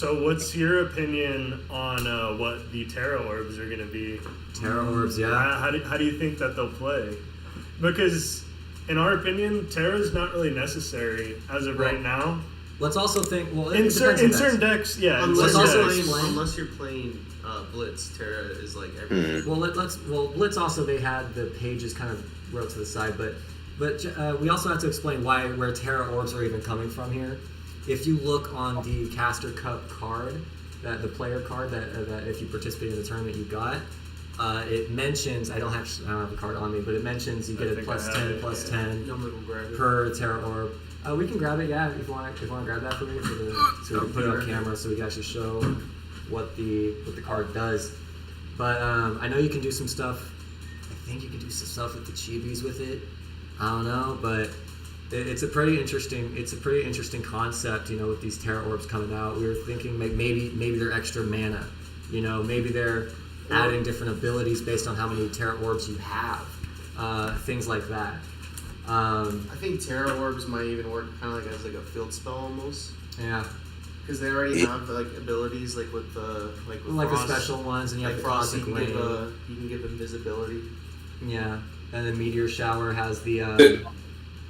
So, what's your opinion on what the Terra Orbs are going to be? Terra Orbs, yeah. How do you think that they'll play? Because, in our opinion, Terra is not really necessary as of right now. Let's also think. Well, in certain decks, yeah. Unless you're playing Blitz, Terra is like everything. Well, Blitz also they had the pages kind of wrote to the side, but we also have to explain where Terra Orbs are even coming from here. If you look on the Caster Cup card, the player card that if you participated in the tournament you got, it mentions I don't have the card on me, but it mentions you get a +10 per Terra Orb. We can grab it, yeah. If you want to grab that for me, so we can put it on camera, so we can actually show what the card does. But I know you can do some stuff. I think you can do some stuff with the chibis with it. I don't know, but it's a pretty interesting concept. With these Terra Orbs coming out, we were thinking maybe they're extra mana. Maybe they're adding different abilities based on how many Terra Orbs you have. Things like that. I think Terra Orbs might even work kind of like as like a field spell almost. Yeah. Because they already have like abilities like with Frost, the special ones, and you have the Frost. Cosmic You Rain. can give invisibility. Yeah, and the Meteor Shower has the.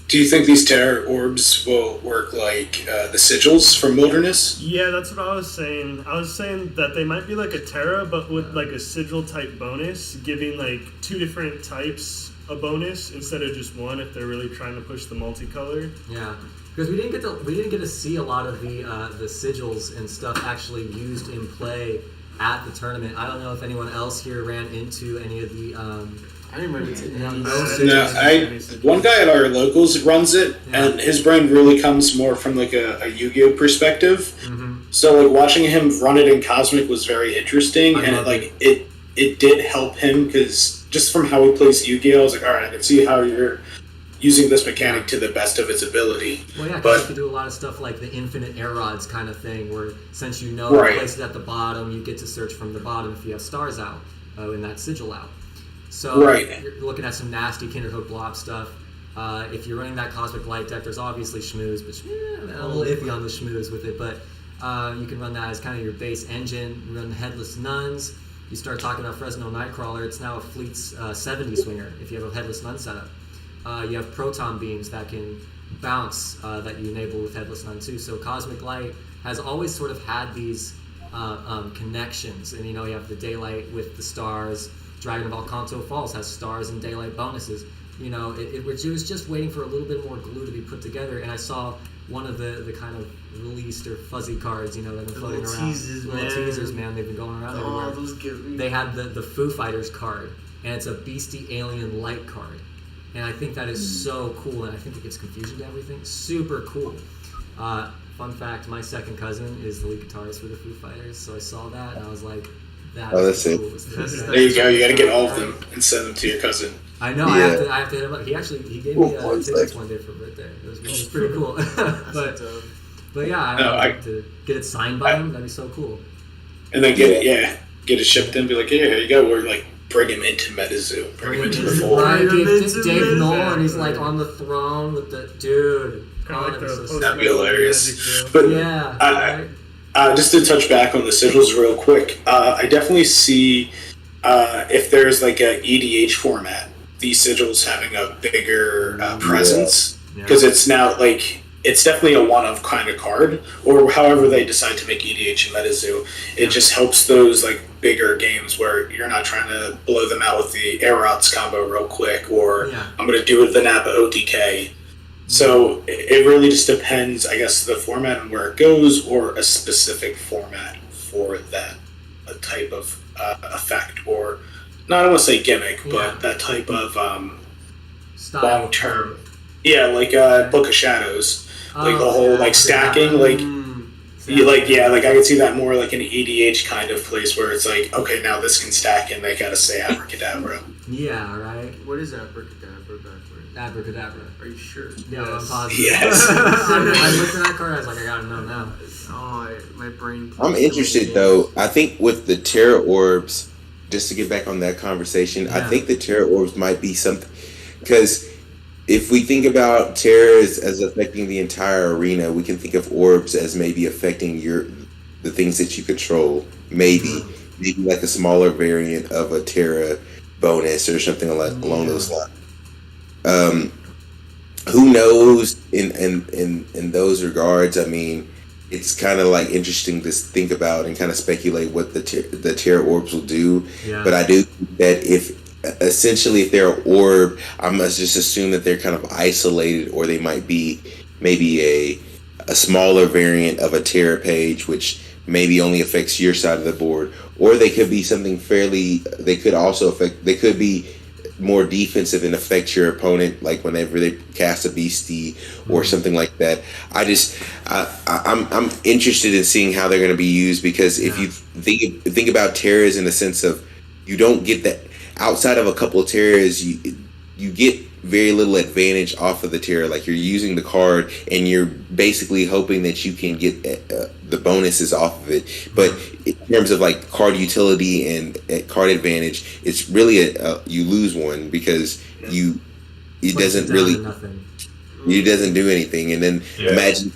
Do you think these Terra Orbs will work like the sigils from Wilderness? Yeah, that's what I was saying. I was saying that they might be like a Terra, but with like a sigil type bonus, giving like 2 different types a bonus instead of just one if they're really trying to push the multicolor. Yeah, because we didn't get to see a lot of the sigils and stuff actually used in play at the tournament. I don't know if anyone else here ran into any of the. I didn't run into one guy at our locals runs it, and his brain really comes more from like a Yu-Gi-Oh perspective. Mm-hmm. So like watching him run it in Cosmic was very interesting, and it did help him because just from how he plays Yu-Gi-Oh, I was like, all right, I can see how you're using this mechanic to the best of its ability. Well, yeah, because you can do a lot of stuff like the infinite air rods kind of thing, where since the places at the bottom, you get to search from the bottom if you have stars out in that sigil out. So you're looking at some nasty Kinderhook blob stuff. If you're running that Cosmic Light deck, there's obviously Shmooze, but a little iffy on the Shmooze with it. But you can run that as kind of your base engine. You run the Headless Nuns. You start talking about Fresno Nightcrawler, it's now a Fleet's 70 swinger if you have a Headless Nun setup. You have Proton Beams that can bounce that you enable with Headless Nun too. So Cosmic Light has always sort of had these connections. And you have the Daylight with the stars. Dragon Ball Kanto Falls has stars and daylight bonuses. It was just waiting for a little bit more glue to be put together. And I saw one of the kind of released or fuzzy cards, that have been floating around. Teasers, man. They've been going around everywhere. Those give me... They had the Foo Fighters card, and it's a Beastie Alien Light card. And I think that is so cool, and I think it gives confusion to everything. Super cool. Fun fact, my second cousin is the lead guitarist for the Foo Fighters, so I saw that, and I was like, that's it. There you go. You got to get all of them and send them to your cousin. I know. Yeah. I have to hit him up. He gave me tickets one day for birthday. It was pretty cool. but yeah, I'd like to get it signed by him. That'd be so cool. And then get it shipped in. Be like, here you go. We're like, bring him into MetaZoo. Bring him into the fold. Right, Dave Knoll, and he's like on the throne with the dude. That'd be hilarious. But yeah. Just to touch back on the sigils real quick, I definitely see if there's like a EDH format, these sigils having a bigger presence, because it's now like it's definitely a one-of kind of card, or however they decide to make EDH and MetaZoo. It just helps those like bigger games where you're not trying to blow them out with the Aerots combo real quick, or I'm going to do it with the Napa OTK. So it really just depends, I guess, the format and where it goes, or a specific format for that type of effect, or not, I don't want to say gimmick, but that type of long term. Yeah, like Book of Shadows, like the whole like stacking, like I could see that more like an EDH kind of place where it's like, okay, now this can stack, and they gotta say abracadabra. Yeah, right. What is abracadabra backwards? Abracadabra. Are you sure? Yeah, I'm positive. Yes. I looked at that card, I was like, I gotta know now. My brain. I'm interested though. I think with the Terra Orbs, just to get back on that conversation, I think the Terra Orbs might be something, because if we think about Terra as affecting the entire arena, we can think of orbs as maybe affecting the things that you control. Maybe like a smaller variant of a Terra bonus or something along those lines. Who knows in those regards? I mean, it's kind of like interesting to think about and kind of speculate what the Terra orbs will do. Yeah. But I do think that if they're an orb, I must just assume that they're kind of isolated, or they might be maybe a smaller variant of a Terra page, which maybe only affects your side of the board, or they could be something they could be more defensive and affect your opponent, like whenever they cast a beastie or something like that. I'm interested in seeing how they're going to be used, because if you think about Terras in the sense of, you don't get that outside of a couple of Terras, you get very little advantage off of the Terra. Like, you're using the card and you're basically hoping that you can get the bonuses off of it. But in terms of like card utility and card advantage, it's really you lose one, because it doesn't do anything. And then imagine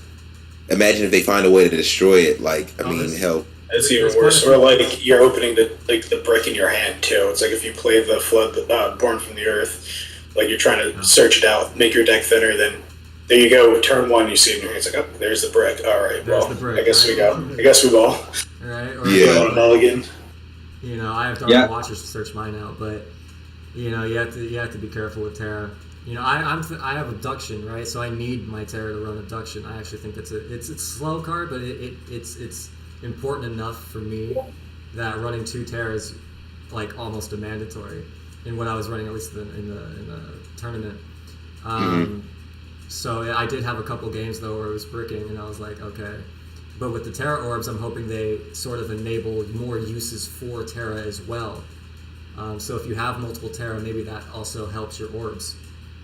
if they find a way to destroy it. Like, hell. It's even worse. Or like, you're opening the brick in your hand too. It's like if you play the Flood Born from the Earth, like you're trying to search it out, make your deck thinner, then there you go, turn one, you see it in your hand, it's like, oh, there's the brick. All right, well, I guess we go. I guess we go. Right? Or mulligan. I have to watchers to search mine out, but you have to be careful with Terra. I have abduction, right? So I need my Terra to run abduction. I actually think it's a slow card, but it's important enough for me that running 2 Terra is like almost a mandatory in what I was running, at least in the tournament. So I did have a couple games though where it was bricking, and I was like, okay. But with the Terra orbs, I'm hoping they sort of enable more uses for Terra as well. So if you have multiple Terra, maybe that also helps your orbs.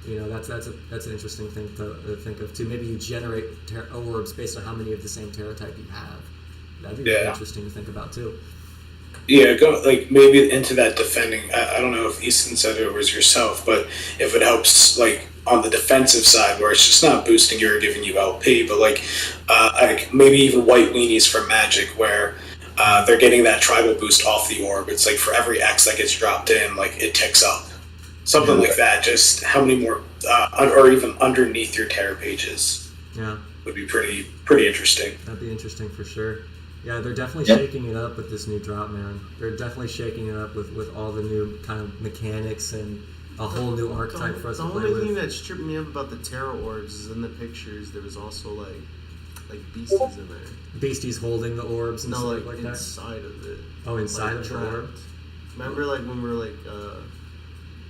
That's an interesting thing to think of too. Maybe you generate orbs based on how many of the same Terra type you have. That'd be really interesting to think about too. Yeah, go like maybe into that defending. I don't know if Easton said it was yourself, but if it helps like on the defensive side, where it's just not boosting you or giving you LP, but like maybe even white weenies from Magic, where they're getting that tribal boost off the orb. It's like for every X that gets dropped in, like it ticks up, something like that. Just how many more, or even underneath your Terra pages. Yeah, would be pretty interesting. That'd be interesting for sure. Yeah, they're definitely shaking it up with this new drop, man. They're definitely shaking it up with all the new kind of mechanics and a whole new archetype for us to play with. The only thing that tripped me up about the Terra orbs is in the pictures there was also like beasties in there. Beasties holding the orbs and stuff like that? Inside of it. Oh, inside of the orb? Remember like when we were like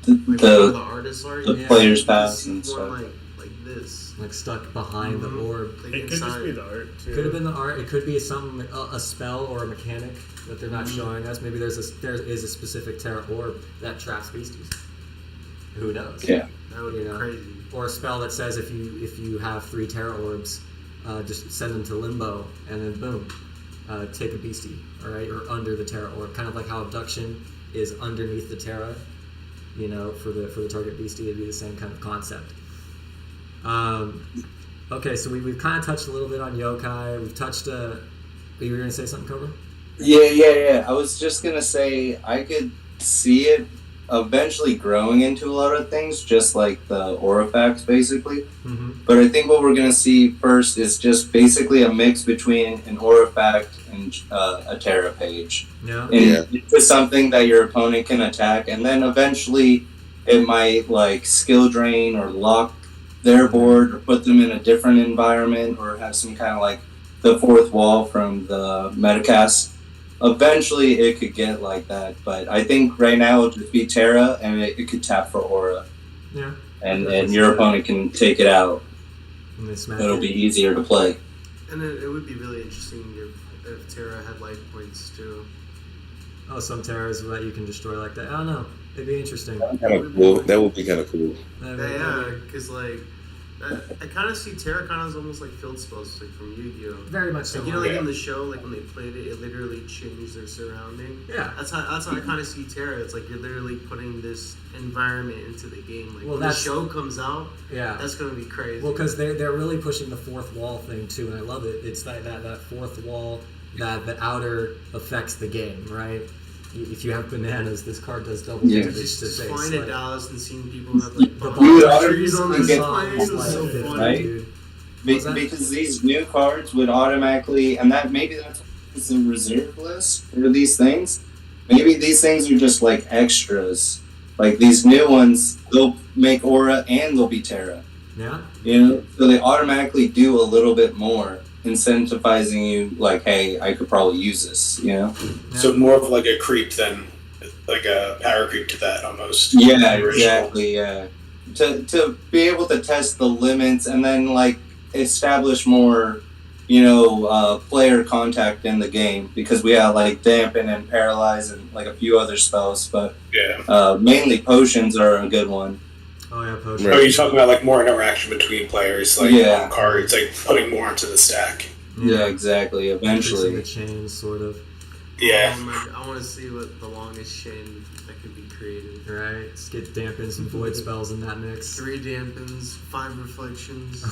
the artists are? The players pass and stuff. Like this. Like stuck behind the orb. Like it could just be the art too. Could have been the art. It could be a spell or a mechanic that they're not showing us. Maybe there is a specific Terra orb that traps beasties. Who knows? Yeah, that would be crazy. Or a spell that says if you have 3 Terra orbs, just send them to limbo and then boom, take a beastie, all right, or under the Terra orb. Kind of like how abduction is underneath the Terra, for the target beastie. It'd be the same kind of concept. Okay, so we've kind of touched a little bit on yokai. We've touched. You were gonna say something, Cobra? Yeah. I was just gonna say I could see it eventually growing into a lot of things, just like the Aurifax, basically. Mm-hmm. But I think what we're gonna see first is just basically a mix between an Aurifax and a Terra page. Yeah. And it's just something that your opponent can attack, and then eventually it might like skill drain or lock their board or put them in a different environment or have some kind of like the fourth wall from the Metacast. Eventually it could get like that, but I think right now it'll just be Terra and it could tap for Aura. Yeah. And your opponent can take it out. And they smash It'll it. be easier to play. And it would be really interesting if Terra had life points too. Oh, some Terras that you can destroy like that. I don't know. It'd be interesting. Kind of cool. That would be kind of cool. Yeah, because like I kind of see Terra kind of as almost like field spells, like from Yu-Gi-Oh. Very much so. Like, like in the show, like when they played it, it literally changed their surrounding. Yeah. That's how I kind of see Terra. It's like you're literally putting this environment into the game. Like when the show comes out, that's gonna be crazy. Well, because they're really pushing the fourth wall thing too, and I love it. It's that fourth wall that the outer affects the game, right? If you have bananas, this card does double damage to Just face. flying Like, to Dallas and seeing people have like the trees on Dude, the automatically side is so Right? funny. Dude. Because these new cards would automatically, and that maybe that's the reserve list for these things. Maybe these things are just like extras. Like these new ones, they'll make aura and they'll be Terra. Yeah. You know, so they automatically do a little bit more, incentivizing you. Like, hey, I could probably use this. You know. Yeah. So more of like a creep than like a power creep to that almost. Yeah, exactly. Yeah. To be able to test the limits and then like establish more, player contact in the game, because we have like dampen and paralyze and like a few other spells, but mainly potions are a good one. Oh yeah, potions. Are you talking about like more interaction between players, like on cards, like putting more into the stack? Yeah, exactly. Eventually, the chain, sort of. Yeah. I want to see what the longest chain that could be created. Right. Let's get dampen some void spells in that mix. 3 dampens, 5 reflections.